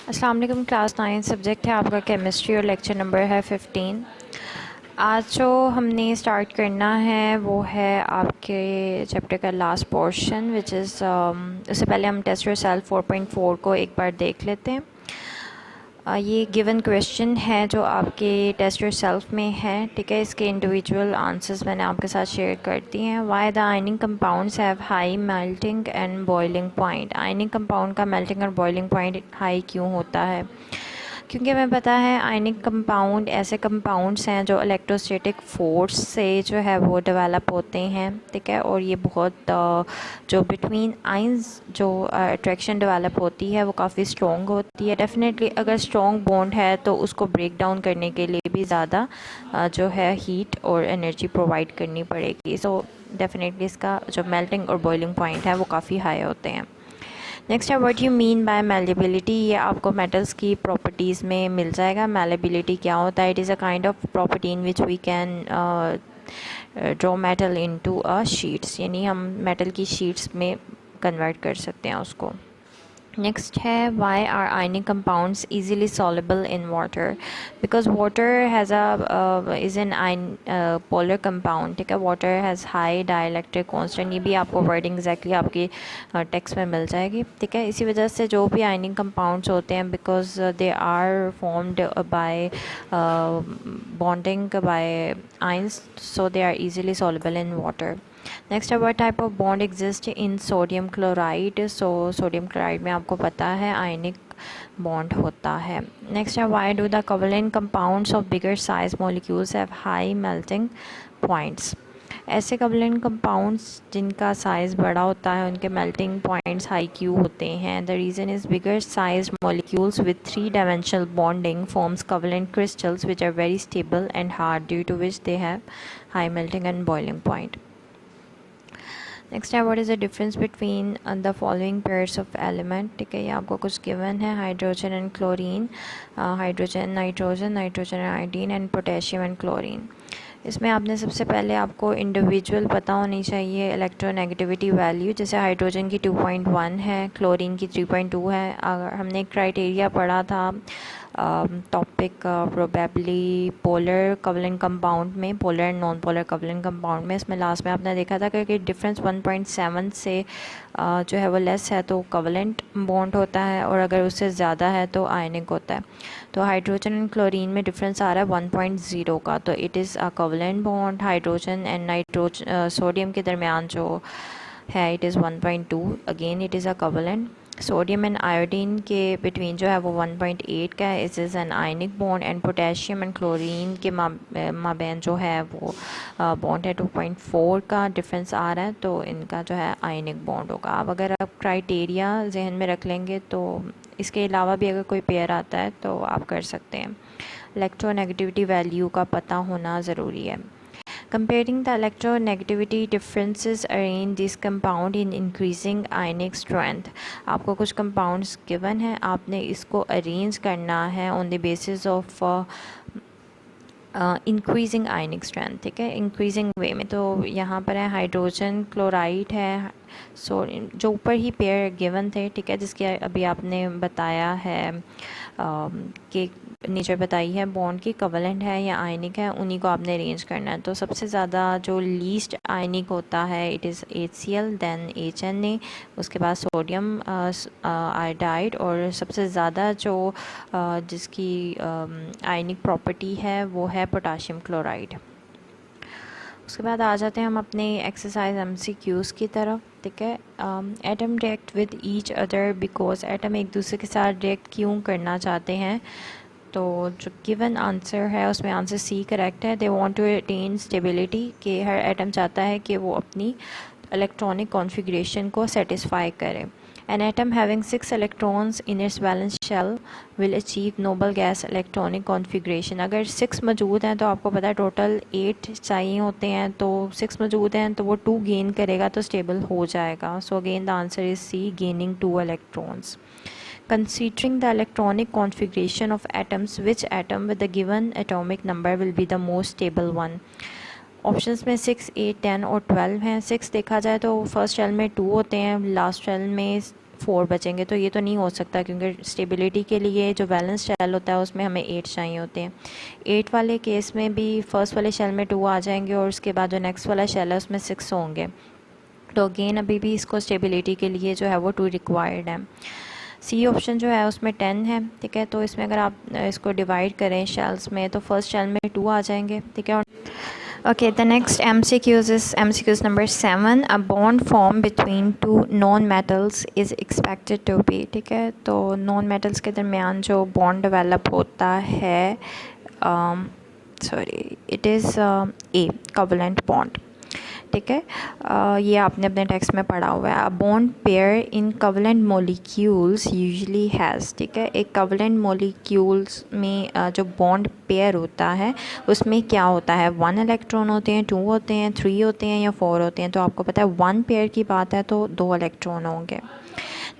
अस्सलाम वालेकुम। Class 9 subject है आपका केमिस्ट्री और लेक्चर नंबर है 15। आज जो हमने स्टार्ट करना है वो है आपके चैप्टर का लास्ट पोर्शन विच इज़ उससे पहले हम टेस्ट योरसेल्फ 4.4 को एक बार देख लेते हैं। ये गिवन क्वेश्चन है जो आपके टेस्ट योरसेल्फ में है, ठीक है। इसके इंडिविजुअल आंसर्स मैंने आपके साथ शेयर कर दिए हैं। Why the ironing compounds have high melting and boiling point. Ironing compound का मेल्टिंग और बॉइलिंग पॉइंट हाई क्यों होता है? क्योंकि हमें पता है आयनिक कंपाउंड ऐसे कंपाउंड्स हैं जो इलेक्ट्रोस्टैटिक फोर्स से जो है वो डेवलप होते हैं, ठीक है। और ये बहुत जो बिटवीन आइंस जो अट्रैक्शन डेवलप होती है वो काफ़ी स्ट्रॉन्ग होती है। डेफिनेटली अगर स्ट्रॉन्ग बॉन्ड है तो उसको ब्रेक डाउन करने के लिए भी ज़्यादा जो है हीट और एनर्जी प्रोवाइड करनी पड़ेगी। सो डेफिनेटली इसका जो मेल्टिंग और बॉइलिंग पॉइंट है वो काफ़ी हाई होते हैं। नेक्स्ट है what you mean by malleability. ये आपको मेटल्स की प्रॉपर्टीज़ में मिल जाएगा। मेलेबिलिटी क्या होता है? It is a kind of property in which we can draw metal into a sheets, यानी हम मेटल की शीट्स में कन्वर्ट कर सकते हैं उसको। नेक्स्ट है why are ionic compounds easily soluble in water. Because water has is an ion polar compound, ठीक है। Water has high dielectric constant. ये भी आपको वर्डिंग एग्जैक्टली आपकी टेक्स्ट में मिल जाएगी, ठीक है। इसी वजह से जो भी आयनिक कंपाउंड्स होते हैं because they are formed by bonding by ions, so they are easily soluble in water. Next है what type of bond exist in sodium chloride. So sodium chloride में आपको पता है आयनिक बॉन्ड होता है। नेक्स्ट है why do the covalent compounds of bigger size molecules have high melting points. ऐसे covalent compounds जिनका साइज़ बड़ा होता है उनके मेल्टिंग पॉइंट्स हाई क्यों होते हैं? The reason is bigger size molecules with 3 dimensional bonding forms covalent crystals which are very stable and hard due to which they have high melting and boiling point. Next है what is the difference between the following pairs of element, ठीक है। ये आपको कुछ given है, hydrogen and chlorine, hydrogen nitrogen, nitrogen and iodine and potassium and chlorine. इसमें आपने सबसे पहले आपको इंडिविजुअल पता होनी चाहिए इलेक्ट्रोनेगेटिविटी वैल्यू। जैसे हाइड्रोजन की 2.1 है, क्लोरीन की 3.2 है। अगर हमने क्राइटेरिया पढ़ा था topic probably polar covalent compound में, polar and non polar covalent compound में, इसमें लास्ट में आपने देखा था कि डिफरेंस 1.7 से जो है वो लेस है तो कोवलेंट बॉन्ड होता है और अगर उससे ज़्यादा है तो आयनिक होता है। तो हाइड्रोजन एंड क्लोरीन में डिफरेंस आ रहा है 1.0 का, तो it is a covalent bond. Hydrogen and nitrogen sodium के दरमियान जो है it is 1.2, again it is a covalent. Sodium and iodine के बिटवीन जो है वो 1.8 का है, इस is an ionic bond. And potassium and chlorine के माबैन जो है वो बॉन्ड है 2.4 का डिफरेंस आ रहा है, तो इनका जो है आयनिक बॉन्ड होगा। अब अगर आप क्राइटेरिया जहन में रख लेंगे तो इसके अलावा भी अगर कोई पेयर आता है तो आप कर सकते हैं। इलेक्ट्रोनेगेटिविटी वैल्यू का पता होना ज़रूरी है। Comparing the electronegativity differences arrange this compound in increasing ionic strength। आपको कुछ compounds given है, आपने इसको arrange करना है on the basis of increasing ionic strength, ठीक है, इंक्रीजिंग वे में। तो यहाँ पर है हाइड्रोजन क्लोराइड है, सो जो ऊपर ही पेयर गिवन थे, ठीक है, जिसके अभी आपने बताया है कि नेचर बताई है बॉन्ड की, कोवलेंट है या आयनिक है, उन्हीं को आपने अरेंज करना है। तो सबसे ज़्यादा जो लीस्ट आयनिक होता है it is HCl, then HNA, उसके बाद सोडियम आयोडाइड, और सबसे ज़्यादा जो जिसकी आयनिक प्रॉपर्टी है वो है पोटाशियम क्लोराइड। उसके बाद आ जाते हैं हम अपने एक्सरसाइज MCQs की तरफ, ठीक है। Atom react with each other because atom एक दूसरे के साथ रिएक्ट क्यों करना चाहते हैं? तो जो गिवन आंसर है उसमें आंसर सी करेक्ट है। They want to attain stability, कि हर एटम चाहता है कि वो अपनी इलेक्ट्रॉनिक कॉन्फ़िगरेशन को सेटिस्फाई करे। An atom having 6 electrons in its valence shell will achieve noble gas electronic configuration। अगर 6 मौजूद हैं तो आपको पता है टोटल 8 चाहिए होते हैं, तो 6 मौजूद हैं तो वो 2 गेन करेगा तो स्टेबल हो जाएगा। So again the answer is C, gaining 2 electrons। Considering the electronic configuration of atoms, which atom with the given atomic number will be the most stable one? Options में 6, 8, 10 और 12 हैं। 6 देखा जाए तो फर्स्ट शेल में 2 होते हैं, लास्ट शेल में 4 बचेंगे, तो ये तो नहीं हो सकता क्योंकि स्टेबिलिटी के लिए जो बैलेंस शेल होता है उसमें हमें 8 चाहिए होते हैं। 8 वाले केस में भी फर्स्ट वाले शेल में 2 आ जाएंगे और उसके बाद जो नेक्स्ट वाला शेल है उसमें 6 होंगे। तो अगेन अभी भी इसको स्टेबिलिटी के लिए जो है वो 2 रिक्वायर्ड है। सी ऑप्शन जो है उसमें 10 है, ठीक है। तो इसमें अगर आप इसको डिवाइड करें शेल्स में तो फर्स्ट शेल में 2 आ जाएंगे, ठीक है। और okay, the next MCQs is MCQs number 7. A bond formed between two non-metals is expected to be, ठीक है। तो non-metals के दरमियान जो bond develop होता है, sorry, it is A covalent bond, ठीक है। ये आपने अपने टेक्स्ट में पढ़ा हुआ है। A bond pair in covalent molecules usually has, ठीक है। एक कवलेंट मोलिक्यूल्स में जो बॉन्ड पेयर होता है उसमें क्या होता है, 1 इलेक्ट्रॉन होते हैं, 2 होते हैं, 3 होते हैं या 4 होते हैं। तो आपको पता है 1 पेयर की बात है तो 2 इलेक्ट्रॉन होंगे।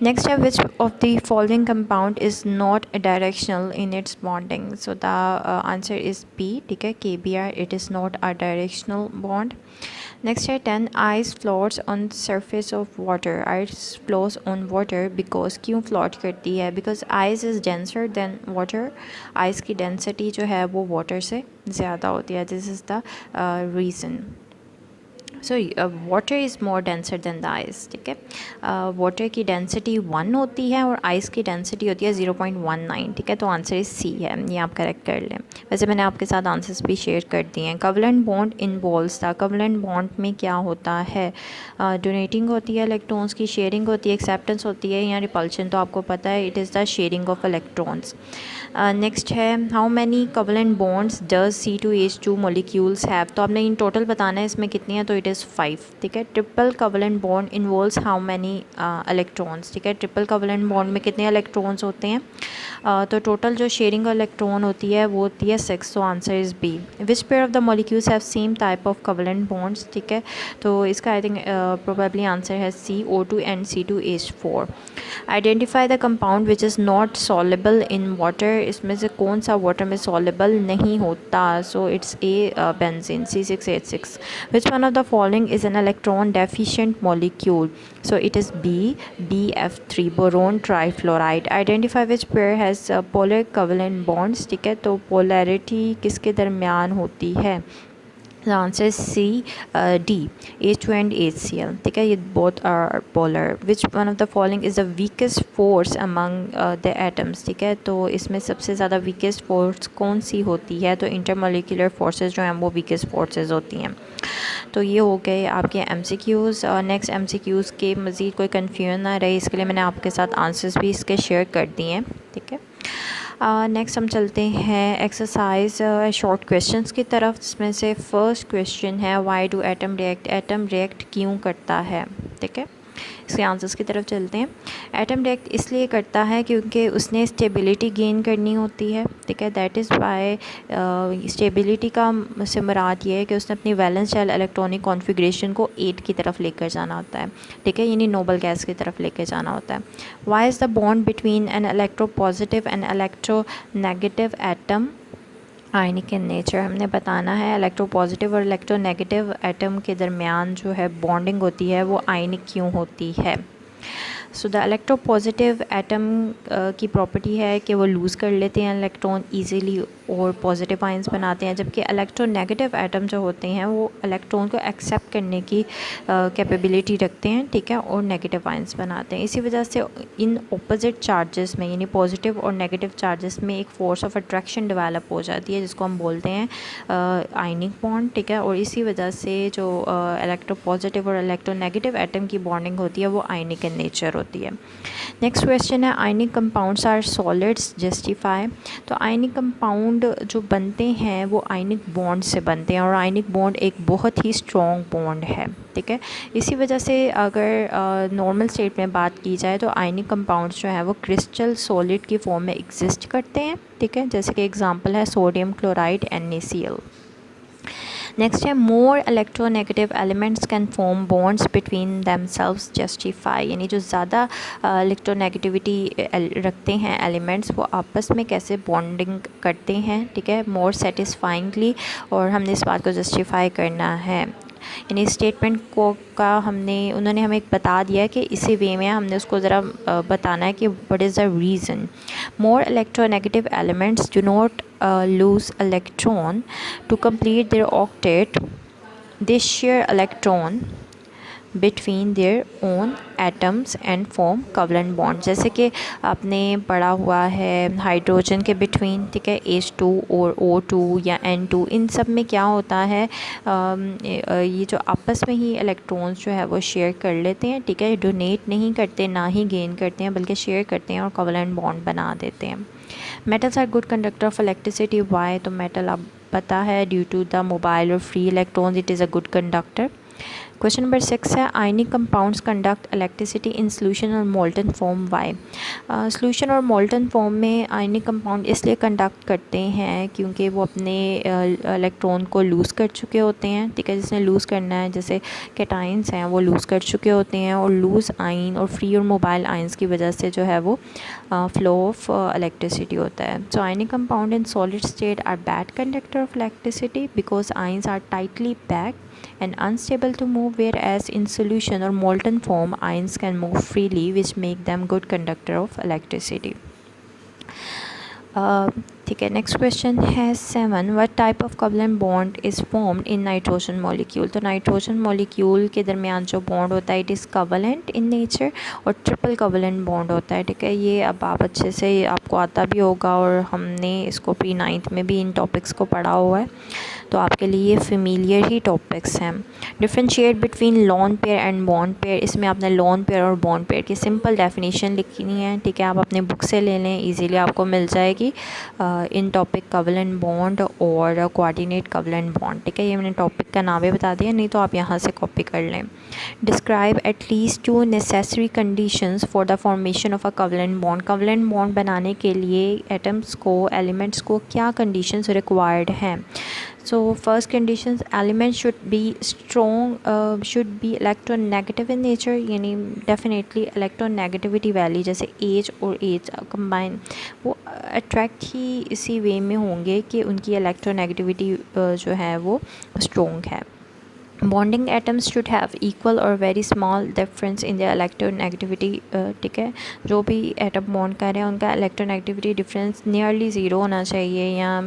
नेक्स्ट है which of the following compound is not directional in its bonding. So the answer is B, ठीक है, KBr, it is not a directional bond. Next है 10 ice floats on surface of water. Ice floats on water because, क्यों float करती है, because ice is denser than water. Ice की density जो है वो वाटर से ज़्यादा होती है, this is the reason. So water is more denser than the ice, ठीक है। वाटर की डेंसिटी 1 होती है और आइस की डेंसिटी होती है 0.19, ठीक है। तो आंसर इज सी है, ये आप करेक्ट कर लें। वैसे मैंने आपके साथ आंसर्स भी शेयर कर दिए हैं। कवलेंट बॉन्ड इन्वॉल्व्स था, कवलेंट बॉन्ड में क्या होता है, डोनेटिंग होती है इलेक्ट्रॉन्स की, शेयरिंग होती है, एक्सेप्टेंस होती है या रिपल्शन। तो आपको पता है it is the sharing of electrons. Next है how many covalent bonds does C2H2 molecules have. तो आपने इन टोटल बताना है इसमें कितनी है, तो इट इज़ 5, ठीक है। Triple covalent bond involves how many electrons, ठीक है। ट्रिपल कवलेंट बॉन्ड में कितने इलेक्ट्रॉन्स होते हैं, तो टोटल जो शेयरिंग इलेक्ट्रॉन होती है वो होती है 6। तो answer is B. Which pair of the molecules have same type of covalent bonds, ठीक है। तो इसका आई थिंक प्रोबेबली आंसर है C, O2 and C2H4। Identify the compound which is not soluble in water. इसमें से कौन सा water में सॉलेबल नहीं होता, so it's a benzene, C6H6। Which one of the following is an electron deficient molecule, so it is B, BF3 boron trifluoride. Identify which pair has polar covalent bonds, ठीक है। तो polarity किसके दरमियान होती है, the answer is C, D, H2 and HCl, ठीक है। ये both are polar. Which one of the following is the weakest force among the atoms, ठीक है। तो इसमें सबसे ज़्यादा weakest force कौन सी होती है, तो intermolecular forces जो हैं वो weakest forces होती हैं। तो ये हो गए आपके MCQs। और नेक्स्ट MCQs के मज़ीद कोई कन्फ्यूजन ना रहे इसके लिए मैंने आपके साथ आंसर्स भी इसके शेयर कर दिए हैं, ठीक है। नेक्स्ट हम चलते हैं एक्सरसाइज शॉर्ट क्वेश्चंस की तरफ, जिसमें से फर्स्ट क्वेश्चन है why do atom react. Atom react क्यों करता है, ठीक है। इसके आंसर्स की तरफ चलते हैं। एटम रिएक्ट इसलिए करता है क्योंकि उसने स्टेबिलिटी गेन करनी होती है, ठीक है। दैट इज़ वाई स्टेबिलिटी का से मुराद ये है कि उसने अपनी वैलेंस शेल इलेक्ट्रॉनिक कॉन्फ़िगरेशन को 8 की तरफ लेकर जाना होता है, ठीक है, यानी नोबल गैस की तरफ लेकर जाना होता है। Why is the bond between an electropositive and electronegative atom ionic in nature. हमने बताना है इलेक्ट्रोपॉजिटिव और इलेक्ट्रोनेगेटिव एटम के दरमियान जो है बॉन्डिंग होती है वो आयनिक क्यों होती है। सो द इलेक्ट्रोपॉजिटिव एटम की प्रॉपर्टी है कि वो लूज़ कर लेते हैं इलेक्ट्रॉन ईजीली और पॉजिटिव आयंस बनाते हैं, जबकि इलेक्ट्रोनेगेटिव एटम जो होते हैं वो इलेक्ट्रॉन को एक्सेप्ट करने की कैपेबिलिटी रखते हैं, ठीक है, और नेगेटिव आयंस बनाते हैं। इसी वजह से इन ऑपोजिट चार्जेस में यानी पॉजिटिव और नेगेटिव चार्जेस में एक फोर्स ऑफ अट्रैक्शन डेवलप हो जाती है जिसको हम बोलते हैं आयनिक बॉन्ड, ठीक है। और इसी वजह से जो इलेक्ट्रोपॉजिटिव और इलेक्ट्रोनेगेटिव एटम की बॉन्डिंग होती है वो आयनिक इन नेचर होती है। नेक्स्ट क्वेश्चन है ionic compounds are solids justify. तो आयनिक कंपाउंड जो बनते हैं वो आयनिक बॉन्ड से बनते हैं और आयनिक बॉन्ड एक बहुत ही स्ट्रॉन्ग बॉन्ड है, ठीक है। इसी वजह से अगर नॉर्मल स्टेट में बात की जाए तो आयनिक कंपाउंड्स जो हैं वो क्रिस्टल सॉलिड की फॉर्म में एग्जिस्ट करते हैं, ठीक है, जैसे कि एग्जांपल है सोडियम क्लोराइड NaCl। नेक्स्ट है more electronegative elements can form bonds between themselves justify, यानी जो ज़्यादा इलेक्ट्रोनेगेटिविटी रखते हैं एलिमेंट्स वो आपस में कैसे बॉन्डिंग करते हैं, ठीक है, मोर सेटिस्फाइंगली, और हमने इस बात को जस्टिफाई करना है। यानी स्टेटमेंट को का उन्होंने हमें बता दिया है कि इसी वे में हमने उसको ज़रा बताना है कि what is the reason. More electronegative elements do not lose electron to complete their octet. They share electron between their own atoms and form covalent bond। जैसे कि आपने पढ़ा हुआ है हाइड्रोजन के बिटवीन, ठीक है, H2 और O2 या N2, इन सब में क्या होता है, ये जो आपस में ही इलेक्ट्रॉन्स जो है वो शेयर कर लेते हैं, ठीक है, डोनेट नहीं करते, ना ही गेन करते हैं, बल्कि शेयर करते हैं और कोवेलेंट बॉन्ड बना देते हैं। Metals are good conductor of electricity. Why? तो मेटल आप पता है ड्यू टू द मोबाइल और free electrons it is a good conductor. Question number 6 है ionic compounds conduct electricity in solution और मोल्टन फॉर्म। वाई? सोल्यूशन और molten form में ionic compound इसलिए कंडक्ट करते हैं क्योंकि वो अपने इलेक्ट्रॉन को लूज़ कर चुके होते हैं, ठीक है, जिसने लूज़ करना है, जैसे कैटाइंस हैं वो लूज़ कर चुके होते हैं, और लूज़ आइन और फ्री और मोबाइल आइंस की वजह से जो है वो फ्लो ऑफ इलेक्ट्रिसिटी होता है। So ionic compound in solid state are bad conductor of electricity because ions are tightly packed and unstable to move, whereas in solution or molten form ions can move freely, which make them good conductor of electricity। ठीक है, next question है 7, what type of covalent bond is formed in nitrogen molecule. तो nitrogen molecule के दरमियान जो bond होता है it is covalent in nature, और ट्रिपल कोवेलेंट बॉन्ड होता है, ठीक है। ये अब आप अच्छे से आपको आता भी होगा और हमने इसको प्री 9th में भी इन टॉपिक्स को पढ़ा हुआ है, तो आपके लिए फेमिलियर ही टॉपिक्स हैं। Differentiate between lone pair and bond pair, इसमें आपने लोन पेयर और बॉन्ड पेयर की सिंपल डेफिनेशन लिखनी है, ठीक है, आप अपने बुक से ले लें, इजीली आपको मिल जाएगी। इन टॉपिक कोवेलेंट बॉन्ड और कोऑर्डिनेट कोवेलेंट बॉन्ड, ठीक है, ये मैंने टॉपिक का नाम भी बता दिया, नहीं तो आप यहाँ से कॉपी कर लें। Describe at least 2 necessary conditions for the formation of a covalent bond. Covalent bond बनाने के लिए एटम्स को, एलिमेंट्स को क्या कंडीशंस रिक्वायर्ड हैं। So first conditions, elements should be strong, should be electronegative in nature, यानी definitely electronegativity value जैसे H और H combine वो अट्रैक्ट ही इसी वे में होंगे कि उनकी electronegativity जो है वो strong है। Bonding atoms should have equal or very small difference in the electronegativity, ठीक है, जो भी एटम बॉन्ड कर रहे हैं उनका इलेक्ट्रोनेगेटिविटी डिफरेंस नियरली ज़ीरो होना चाहिए या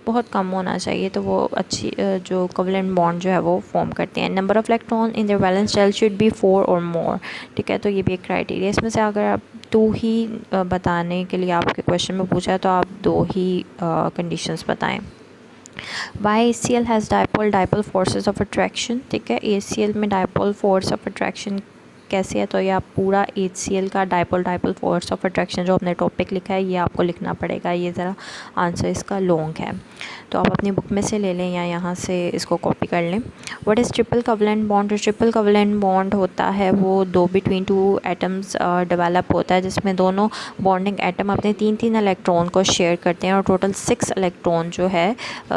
बहुत कम होना चाहिए, तो वो अच्छी जो कोवेलेंट बॉन्ड जो है वो फॉर्म करते हैं। Number of electron in the valence shell should be 4 और मोर, ठीक है, तो ये भी एक क्राइटेरिया। इसमें से अगर आप 2 ही बताने के लिए आपके क्वेश्चन में पूछा है तो आप 2 ही कंडीशंस बताएं। Why ACl has dipole forces of attraction, ठीक है, ACl में डाइपोल फोर्स ऑफ अट्रैक्शन कैसे है, तो ये आप पूरा HCl का डाइपोल फोर्स ऑफ अट्रैक्शन जो आपने टॉपिक लिखा है ये आपको लिखना पड़ेगा, ये ज़रा आंसर इसका लॉन्ग है, तो आप अपनी बुक में से ले लें या यहाँ से इसको कॉपी कर लें। What is triple covalent bond. जो ट्रिपल कोवेलेंट बॉन्ड होता है वो 2 बिटवीन 2 एटम्स डेवलप होता है, जिसमें दोनों बॉन्डिंग एटम अपने 3-3 इलेक्ट्रॉन को शेयर करते हैं और टोटल 6 इलेक्ट्रॉन जो है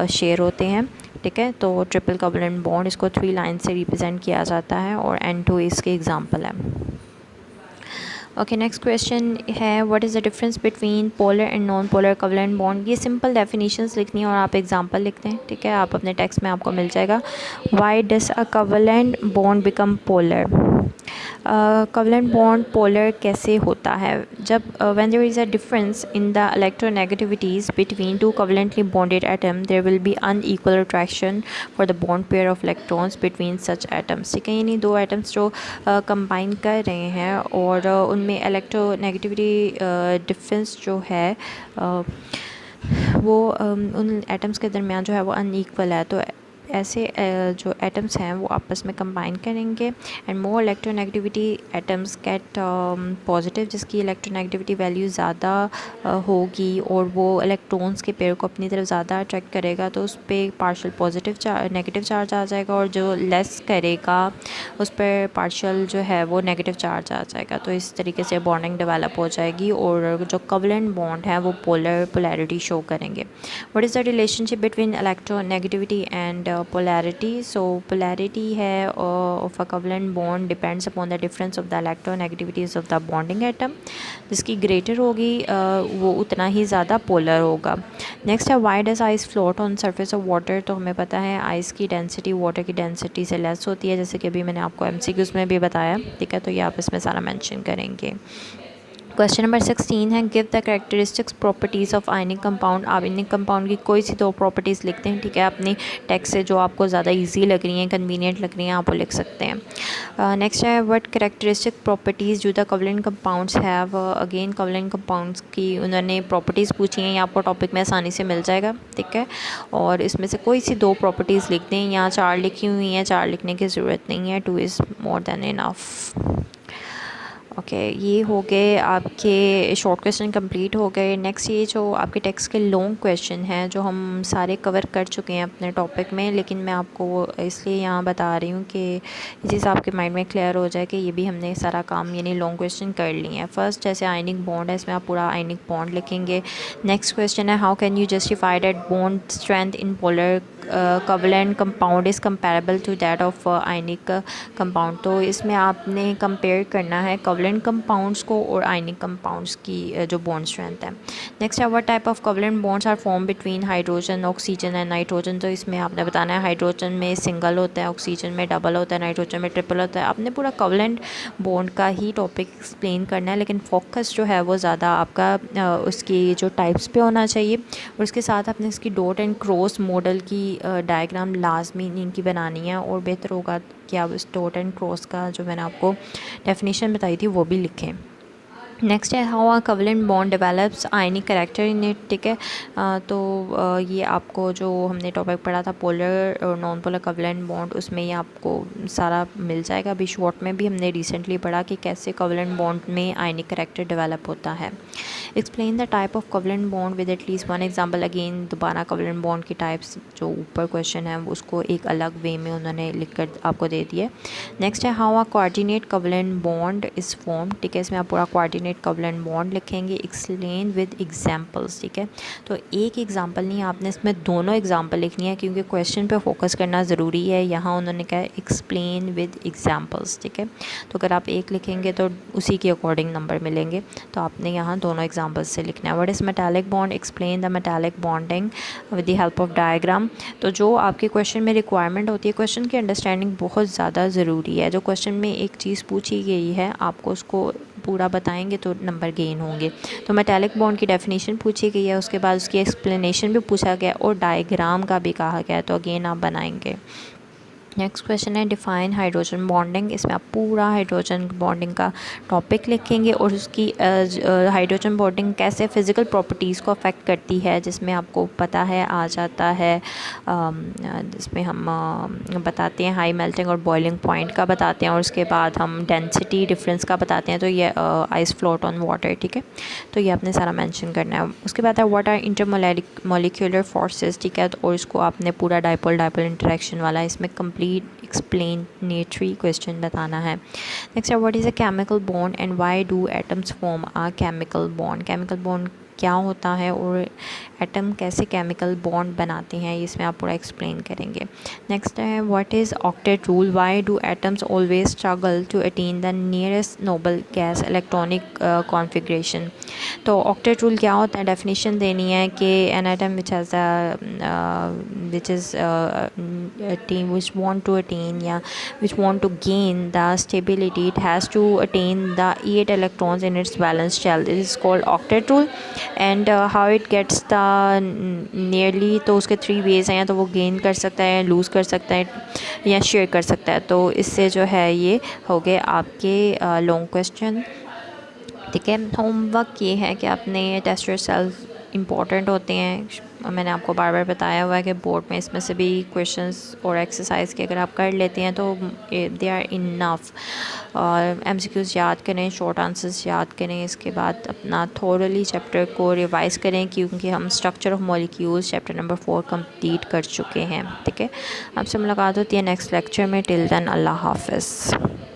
शेयर होते हैं, ठीक है। तो ट्रिपल कोवेलेंट बॉन्ड इसको 3 लाइन से रिप्रेजेंट किया जाता है और N2 इसके एग्जांपल है। ओके, नेक्स्ट क्वेश्चन है what is the difference between polar and non polar covalent bond. ये सिंपल डेफिनेशंस लिखनी है और आप एग्जांपल लिखते हैं, ठीक है, आप अपने टेक्स्ट में आपको मिल जाएगा। Why does a covalent bond become polar. Covalent bond polar कैसे होता है, जब when there is a difference in the electronegativities between 2 covalently bonded atom there will be unequal attraction for the bond pair of electrons between such atoms, ठीक है, यानी 2 atoms जो combine कर रहे हैं और उनमें इलेक्ट्रोनेगेटिविटी डिफरेंस जो है वो उन एटम्स के दरमियान जो है वो अनइक्वल है, तो ऐसे जो एटम्स हैं वो आपस में कंबाइन करेंगे and more electronegativity atoms gate positive, जिसकी इलेक्ट्रोनेगेटिविटी वैल्यू ज़्यादा होगी और वो इलेक्ट्रॉन्स के पेयर को अपनी तरफ ज़्यादा अट्रैक्ट करेगा, तो उस पर पार्शियल पॉजिटिव नेगेटिव चार्ज आ जाएगा, और जो लेस करेगा उस पर पार्शियल जो है वो नेगेटिव चार्ज आ जाएगा, तो इस तरीके से बॉन्डिंग डेवलप हो जाएगी और जो कोवेलेंट बॉन्ड है वो पोलैरिटी शो करेंगे। What is the relationship between electronegativity and polarity. So polarity है of a covalent bond depends upon the difference of the electronegativities of the bonding atom. जिसकी greater होगी वो उतना ही ज़्यादा polar होगा. नेक्स्ट है why does ice float on surface of water. तो हमें पता है आइस की डेंसिटी वाटर की डेंसिटी से लेस होती है, जैसे कि अभी मैंने आपको MCQs में भी बताया, ठीक है. तो ये आप इसमें सारा मेंशन करेंगे. क्वेश्चन नंबर 16 है give the characteristics properties of ionic compound. आप आयनिक कंपाउंड की कोई सी दो प्रॉपर्टीज़ लिखते हैं, ठीक है, अपनी टेक्स्ट से जो आपको ज़्यादा इजी लग रही हैं, कन्वीनियंट लग रही हैं, आप वो लिख सकते हैं. नेक्स्ट है what characteristic properties do the covalent compounds have. Again covalent compounds की उन्होंने प्रॉपर्टीज़ पूछी हैं, ये आपको टॉपिक में आसानी से मिल जाएगा, ठीक है. और इसमें से कोई सी दो प्रॉपर्टीज़ लिख दें. यहाँ 4 लिखी हुई हैं, 4 लिखने की ज़रूरत नहीं है, 2 is more than enough. Okay ये हो गए आपके शॉर्ट क्वेश्चन कंप्लीट हो गए. नेक्स्ट ये जो आपके टेक्स्ट के लॉन्ग क्वेश्चन हैं जो हम सारे कवर कर चुके हैं अपने टॉपिक में, लेकिन मैं आपको इसलिए यहाँ बता रही हूँ कि ये चीज़ आपके माइंड में क्लियर हो जाए कि ये भी हमने सारा काम यानी लॉन्ग क्वेश्चन कर लिए हैं. फर्स्ट जैसे आयनिक बॉन्ड है, इसमें आप पूरा आयनिक बॉन्ड लिखेंगे. नेक्स्ट क्वेश्चन है how can you justify that bond strength in polar covalent compound is comparable to that of ionic compound. तो इसमें आपने कंपेयर करना है कोवलेंट कंपाउंड्स को और आयनिक कंपाउंड्स की जो बॉन्ड स्ट्रेंथ है. नेक्स्ट है what type of covalent bonds are form between hydrogen, oxygen and nitrogen. तो इसमें आपने बताना है हाइड्रोजन में सिंगल होता है, ऑक्सीजन में डबल होता है, नाइट्रोजन में ट्रिपल होता है. आपने पूरा कोवलेंट बॉन्ड का ही टॉपिक एक्सप्लेन करना है, लेकिन फोकस जो है वो ज़्यादा आपका उसकी जो टाइप्स पे होना चाहिए. और उसके साथ आपने इसकी डॉट एंड क्रॉस मॉडल की डायग्राम लाजमी इनकी बनानी है. और बेहतर होगा कि आप इस डॉट एंड क्रॉस का जो मैंने आपको डेफिनेशन बताई थी वो भी लिखें. नेक्स्ट है how a covalent bond develops ionic character in it, ठीक है. तो ये आपको जो हमने टॉपिक पढ़ा था पोलर और नॉन पोलर कोवलेंट बॉन्ड, उसमें ये आपको सारा मिल जाएगा. अभी शॉर्ट में भी हमने रिसेंटली पढ़ा कि कैसे कोवलेंट बॉन्ड में आयनिक करेक्टर डेवलप होता है. Explain the type of covalent bond with at least one example. Again दोबारा कोवलेंट बॉन्ड की टाइप्स जो ऊपर क्वेश्चन है उसको एक अलग वे में उन्होंने लिख कर आपको दे दिया. नेक्स्ट है how a coordinate covalent bond is form, ठीक है. इसमें आप पूरा कोऑर्डिनेट कोवलेंट बॉन्ड लिखेंगे. एक्सप्लेन विद एग्जांपल्स, ठीक है. तो एक एग्जांपल नहीं, आपने इसमें दोनों एग्जांपल लिखनी है क्योंकि क्वेश्चन पे फोकस करना ज़रूरी है. यहाँ उन्होंने कहा एक्सप्लेन विद एग्जांपल्स, ठीक है. तो अगर आप एक लिखेंगे तो उसी के अकॉर्डिंग नंबर मिलेंगे. तो आपने यहाँ दोनों एग्जांपल्स से लिखना है. What is metallic bond, explain the metallic bonding with the help of diagram. तो जो आपके क्वेश्चन में रिक्वायरमेंट होती है, क्वेश्चन की अंडरस्टैंडिंग बहुत ज़्यादा ज़रूरी है. जो क्वेश्चन में एक चीज़ पूछी गई है आपको उसको पूरा बताएंगे तो नंबर गेन होंगे. तो मेटालिक बॉन्ड की डेफिनेशन पूछी गई है, उसके बाद उसकी एक्सप्लेनेशन भी पूछा गया और डायग्राम का भी कहा गया है. तो अगेन आप बनाएंगे. नेक्स्ट क्वेश्चन है डिफ़ाइन हाइड्रोजन बॉन्डिंग. इसमें आप पूरा हाइड्रोजन बॉन्डिंग का टॉपिक लिखेंगे और उसकी हाइड्रोजन बॉन्डिंग कैसे फ़िज़िकल प्रॉपर्टीज़ को अफेक्ट करती है, जिसमें आपको पता है आ जाता है जिसमें हम बताते हैं हाई मेल्टिंग और बॉइलिंग पॉइंट का बताते हैं और उसके बाद हम डेंसिटी डिफरेंस का बताते हैं. तो ये आइस फ्लोट ऑन वाटर, ठीक है. तो ये आपने सारा मेंशन करना है. उसके बाद है व्हाट आर इंटरमोलिक्यूलर फोर्सेस, ठीक है. और इसको आपने पूरा डाइपोल डाइपोल इंटरेक्शन वाला इसमें कंप्लीट एक्सप्लेनेटरी क्वेश्चन बताना है. नेक्स्ट है what is a chemical bond and why do atoms form a chemical bond. Chemical bond क्या होता है और एटम कैसे केमिकल बॉन्ड बनाते हैं, इसमें आप पूरा एक्सप्लेन करेंगे. नेक्स्ट है what is octet rule, why do atoms always struggle to attain the nearest noble gas electronic configuration. तो ऑक्टेट रूल क्या होता है, डेफिनेशन देनी है कि an atom which has which is team which want to attain या which want to gain the stability it has to attain the 8 electrons in its valence shell. This is called octet rule. And how it gets the nearly, तो उसके 3 ways हैं. तो वो gain कर सकता है, loose कर सकता है या शेयर कर सकता है. तो इससे जो है ये हो गए आपके लॉन्ग क्वेश्चन, ठीक है. होमवर्क ये है कि आपने टेस्ट योरसेल्फ इम्पॉर्टेंट होते हैं. मैंने आपको बार बार बताया हुआ है कि बोर्ड में इसमें से भी क्वेश्चंस और एक्सरसाइज के अगर आप कर लेते हैं तो दे आर इनफ. और MCQs याद करें, शॉर्ट आंसर्स याद करें. इसके बाद अपना थोरली चैप्टर को रिवाइज करें क्योंकि हम structure of molecules chapter number 4 complete कर चुके हैं, ठीक है. आपसे मुलाकात होती है नेक्स्ट लेक्चर में. टिल देन अल्लाह हाफ़िज़.